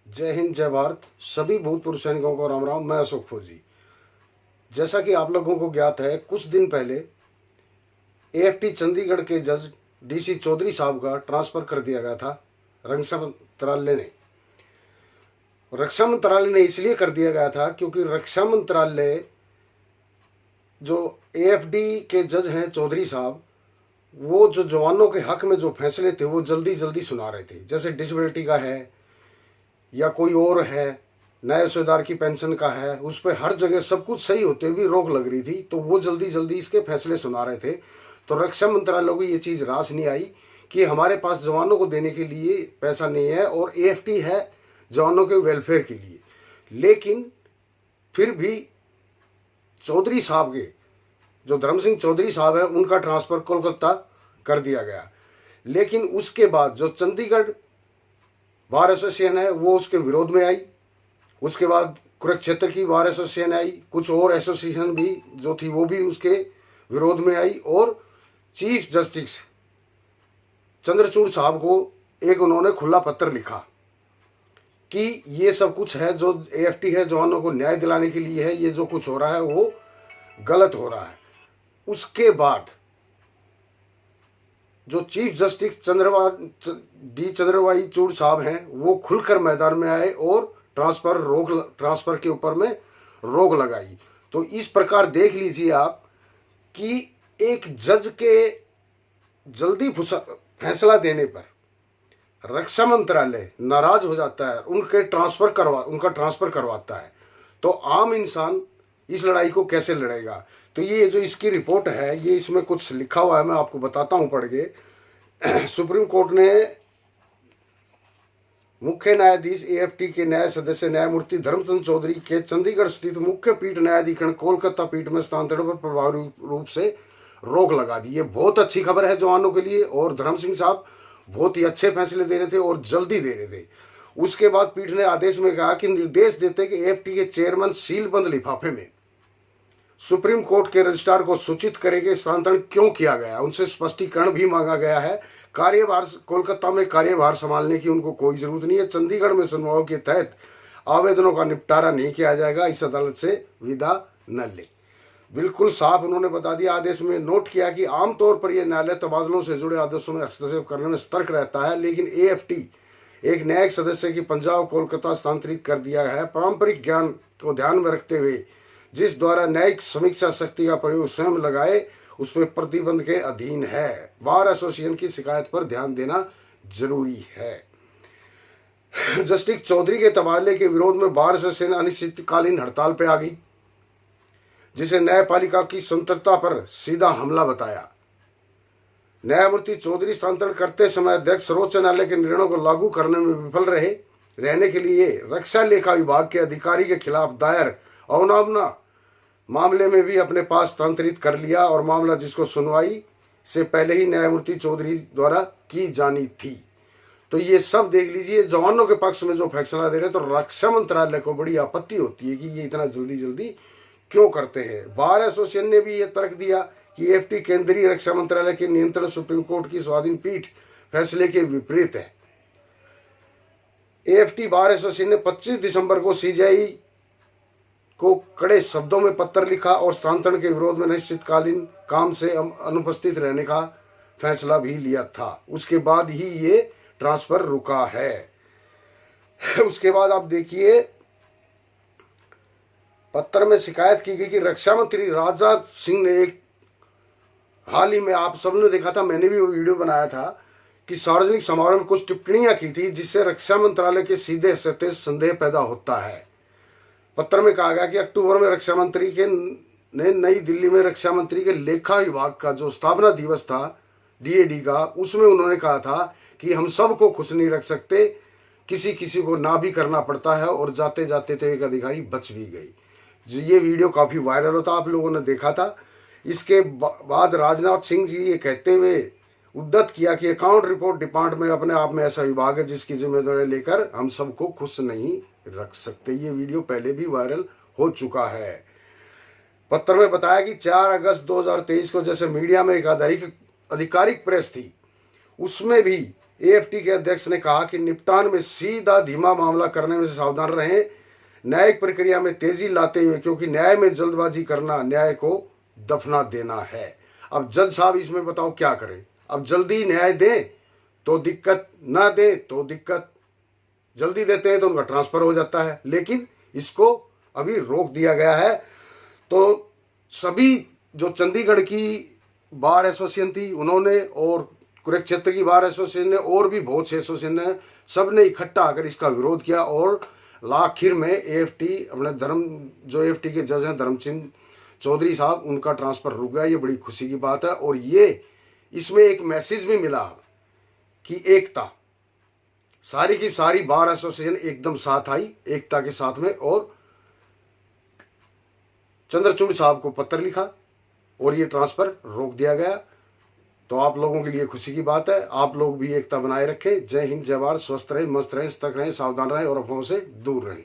जय हिंद, जय भारत। सभी भूतपूर्व सैनिकों को राम राम। मैं अशोक फौजी। जैसा कि आप लोगों को ज्ञात है, कुछ दिन पहले एएफटी चंडीगढ़ के जज डीसी चौधरी साहब का ट्रांसफर कर दिया गया था रक्षा मंत्रालय ने। रक्षा मंत्रालय ने इसलिए कर दिया गया था क्योंकि रक्षा मंत्रालय जो एएफडी के जज हैं चौधरी साहब, वो जो जवानों के हक में जो फैसले थे वो जल्दी जल्दी सुना रहे थे। जैसे डिसेबिलिटी का है या कोई और है, नए सुधार की पेंशन का है, उस पर हर जगह सब कुछ सही होते भी रोक लग रही थी, तो वो जल्दी जल्दी इसके फैसले सुना रहे थे। तो रक्षा मंत्रालय को ये चीज़ रास नहीं आई कि हमारे पास जवानों को देने के लिए पैसा नहीं है और एएफटी है जवानों के वेलफेयर के लिए। लेकिन फिर भी चौधरी साहब के जो धर्म सिंह चौधरी साहब है उनका ट्रांसफर कोलकाता कर दिया गया। लेकिन उसके बाद जो चंडीगढ़ बार एसोसिएशन है वो उसके विरोध में आई। उसके बाद कुरुक्षेत्र की बार एसोसिएशन आई, कुछ और एसोसिएशन भी जो थी वो भी उसके विरोध में आई और चीफ जस्टिस चंद्रचूड़ साहब को एक उन्होंने खुला पत्र लिखा कि ये सब कुछ है जो एएफटी है जवानों को न्याय दिलाने के लिए है, ये जो कुछ हो रहा है वो गलत हो रहा है। उसके बाद जो चीफ जस्टिस चंद्रवाई चूड़ साहब हैं वो खुलकर मैदान में आए और ट्रांसफर के ऊपर में रोक लगाई। तो इस प्रकार देख लीजिए आप कि एक जज के जल्दी फैसला देने पर रक्षा मंत्रालय नाराज हो जाता है, उनका ट्रांसफर करवाता है। तो आम इंसान इस लड़ाई को कैसे लड़ेगा? तो ये जो इसकी रिपोर्ट है, ये इसमें कुछ लिखा हुआ है, मैं आपको बताता हूं पढ़ के। सुप्रीम कोर्ट ने मुख्य न्यायाधीश एएफटी के न्याय सदस्य न्यायमूर्ति धर्मचंद चौधरी के चंडीगढ़ स्थित मुख्य पीठ न्यायाधीकरण कोलकाता पीठ में स्थानांतरण पर प्रभावी रूप से रोक लगा दी। ये बहुत अच्छी खबर है जवानों के लिए और धर्म सिंह साहब बहुत ही अच्छे फैसले दे रहे थे और जल्दी दे रहे थे। उसके बाद पीठ ने आदेश में कहा कि निर्देश देते कि एएफटी के चेयरमैन सीलबंद लिफाफे में सुप्रीम कोर्ट के रजिस्ट्रार को सूचित करें कि स्थानांतरण क्यों किया गया। उनसे स्पष्टीकरण भी मांगा गया है। कार्यभार कोलकाता में कार्यभार संभालने की उनको कोई जरूरत नहीं है। चंडीगढ़ में सुनवाई के तहत आवेदनों का निपटारा नहीं किया जाएगा, इस अदालत से विदा न ले। बिल्कुल साफ उन्होंने बता दिया। आदेश में नोट किया कि आमतौर पर यह न्यायालय तबादलों से जुड़े आदेशों में हस्तक्षेप करने में सतर्क रहता है, लेकिन एएफटी एक न्यायिक सदस्य की पंजाब कोलकाता स्थानांतरित कर दिया है। पारंपरिक ज्ञान को ध्यान में रखते हुए जिस द्वारा न्यायिक समीक्षा शक्ति का प्रयोग स्वयं लगाए उसमें प्रतिबंध के अधीन है। बार एसोसिएशन की शिकायत पर ध्यान देना जरूरी है। जस्टिस चौधरी के तबादले के विरोध में बार एसोसिएशन अनिश्चितकालीन हड़ताल पर आ गई, जिसे न्यायपालिका की स्वतंत्रता पर सीधा हमला बताया। न्यायमूर्ति चौधरी स्थानांतरण करते समय अध्यक्ष सर्वोच्च न्यायालय के निर्णयों को लागू करने में विफल रहने के लिए रक्षा लेखा विभाग के अधिकारी के खिलाफ दायर अवमानना मामले में भी अपने पास स्थानांतरित कर लिया और मामला जिसको सुनवाई से पहले ही न्यायमूर्ति चौधरी द्वारा की जानी थी। तो ये सब देख लीजिए, जवानों के पक्ष में जो फैसला दे रहे, तो रक्षा मंत्रालय को बड़ी आपत्ति होती है कि ये इतना जल्दी जल्दी क्यों करते हैं। बार एसोसिएशन ने भी ये तर्क दिया कि एएफटी केंद्रीय रक्षा मंत्रालय के नियंत्रण सुप्रीम कोर्ट की स्वाधीन पीठ फैसले के विपरीत है। एएफटी बार एसोसिएशन ने 25 दिसंबर को सीजीआई को कड़े शब्दों में पत्र लिखा और स्थानांतरण के विरोध में अनिश्चितकालीन काम से अनुपस्थित रहने का फैसला भी लिया था। उसके बाद ही ये ट्रांसफर रुका है। उसके बाद आप देखिए, पत्र में शिकायत की गई कि रक्षा मंत्री राजनाथ सिंह ने एक हाल ही में, आप सबने देखा था, मैंने भी वो वीडियो बनाया था, कि सार्वजनिक समारोह में कुछ टिप्पणियां की थी जिससे रक्षा मंत्रालय के सीधे सत्य संदेह पैदा होता है। पत्र में कहा गया कि अक्टूबर में रक्षा मंत्री ने नई दिल्ली में रक्षा मंत्री के लेखा विभाग का जो स्थापना दिवस था डीएडी का, उसमें उन्होंने कहा था कि हम सबको खुश नहीं रख सकते, किसी किसी को ना भी करना पड़ता है, और जाते जाते तो एक अधिकारी बच भी गई। जो ये वीडियो काफ़ी वायरल होता, आप लोगों ने देखा था। इसके बाद राजनाथ सिंह जी ये कहते हुए उद्धत किया कि अकाउंट रिपोर्ट डिपार्टमेंट अपने आप में ऐसा विभाग है जिसकी जिम्मेदारी लेकर हम सबको खुश नहीं रख सकते। ये वीडियो पहले भी वायरल हो चुका है। पत्र में बताया कि 4 अगस्त 2023 को जैसे मीडिया में एक आधिकारिक प्रेस थी, उसमें भी एएफटी के अध्यक्ष ने कहा कि निपटान में सीधा धीमा मामला करने में से सावधान रहें, न्यायिक प्रक्रिया में तेजी लाते हुए, क्योंकि न्याय में जल्दबाजी करना न्याय को दफना देना है। अब जज साहब इसमें बताओ क्या करें? अब जल्दी न्याय दें तो दिक्कत, ना दे तो दिक्कत। जल्दी देते हैं तो उनका ट्रांसफर हो जाता है, लेकिन इसको अभी रोक दिया गया है। तो सभी जो चंडीगढ़ की बार एसोसिएशन थी उन्होंने, और कुरुक्षेत्र की बार एसोसिएशन ने, और भी बहुत से एसोसिएशन ने, सब ने इकट्ठा आकर इसका विरोध किया। और आखिर में एएफटी अपने जो एएफटी के जज हैं धर्मचंद चौधरी साहब, उनका ट्रांसफर रुक गया। ये बड़ी खुशी की बात है। और ये इसमें एक मैसेज भी मिला कि एकता, सारी की सारी बार एसोसिएशन एकदम साथ आई, एकता के साथ में, और चंद्रचूड़ साहब को पत्र लिखा और ये ट्रांसफर रोक दिया गया। तो आप लोगों के लिए खुशी की बात है। आप लोग भी एकता बनाए रखें। जय हिंद, जय भारत, स्वस्थ रहें, मस्त रहें, सतर्क रहें, सावधान रहें और अफवाहों से दूर रहें।